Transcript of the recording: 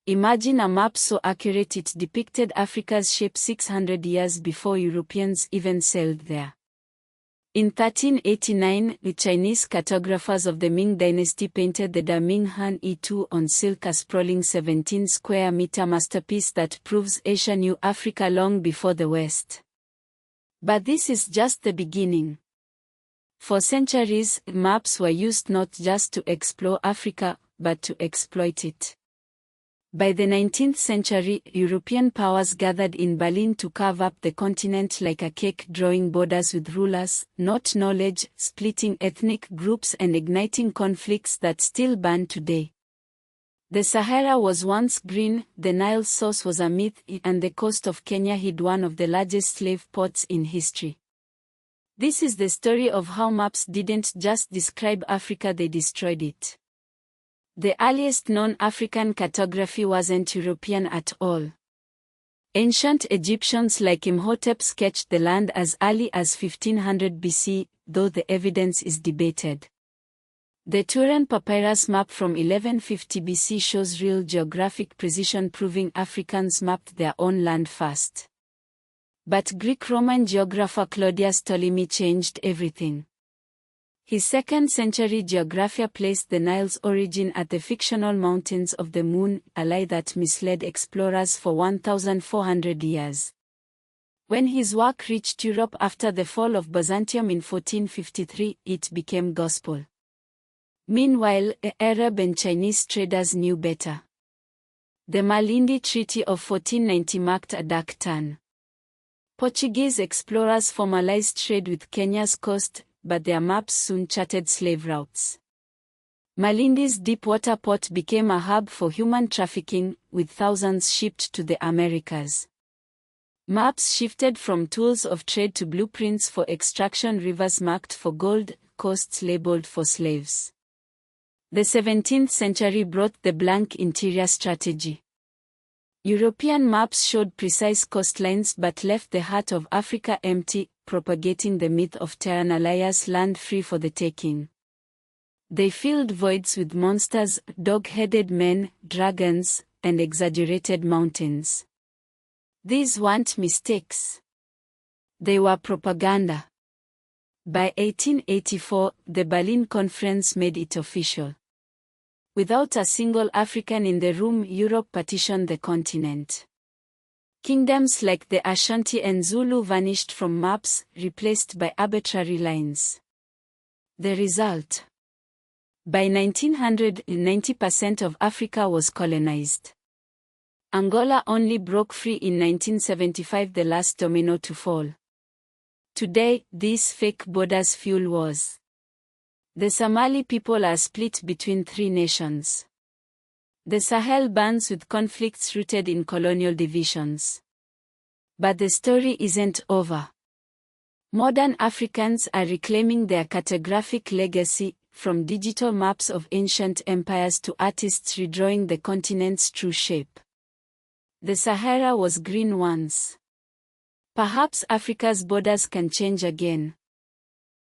Imagine a map so accurate it depicted Africa's shape 600 years before Europeans even sailed there. In 1389, the Chinese cartographers of the Ming dynasty painted the Da Ming Han E2 on silk, a sprawling 17-square-meter masterpiece that proves Asia knew Africa long before the West. But this is just the beginning. For centuries, maps were used not just to explore Africa, but to exploit it. By the 19th century, European powers gathered in Berlin to carve up the continent like a cake, drawing borders with rulers, not knowledge, splitting ethnic groups and igniting conflicts that still burn today. The Sahara was once green, the Nile's source was a myth, and the coast of Kenya hid one of the largest slave ports in history. This is the story of how maps didn't just describe Africa, they destroyed it. The earliest known African cartography wasn't European at all. Ancient Egyptians like Imhotep sketched the land as early as 1500 BC, though the evidence is debated. The Turan papyrus map from 1150 BC shows real geographic precision, proving Africans mapped their own land first. But Greek-Roman geographer Claudius Ptolemy changed everything. His 2nd century geographia placed the Nile's origin at the fictional Mountains of the Moon, a lie that misled explorers for 1,400 years. When his work reached Europe after the fall of Byzantium in 1453, it became gospel. Meanwhile, Arab and Chinese traders knew better. The Malindi Treaty of 1490 marked a dark turn. Portuguese explorers formalized trade with Kenya's coast, but their maps soon charted slave routes. Malindi's deep-water port became a hub for human trafficking, with thousands shipped to the Americas. Maps shifted from tools of trade to blueprints for extraction, rivers marked for gold, coasts labeled for slaves. The 17th century brought the blank interior strategy. European maps showed precise coastlines but left the heart of Africa empty, propagating the myth of Tyrannalayas, land free for the taking. They filled voids with monsters, dog-headed men, dragons, and exaggerated mountains. These weren't mistakes. They were propaganda. By 1884, the Berlin Conference made it official. Without a single African in the room, Europe partitioned the continent. Kingdoms like the Ashanti and Zulu vanished from maps, replaced by arbitrary lines. The result? By 1900, 90% of Africa was colonized. Angola only broke free in 1975, the last domino to fall. Today, these fake borders fuel wars. The Somali people are split between 3 nations. The Sahel burns with conflicts rooted in colonial divisions. But the story isn't over. Modern Africans are reclaiming their cartographic legacy, from digital maps of ancient empires to artists redrawing the continent's true shape. The Sahara was green once. Perhaps Africa's borders can change again.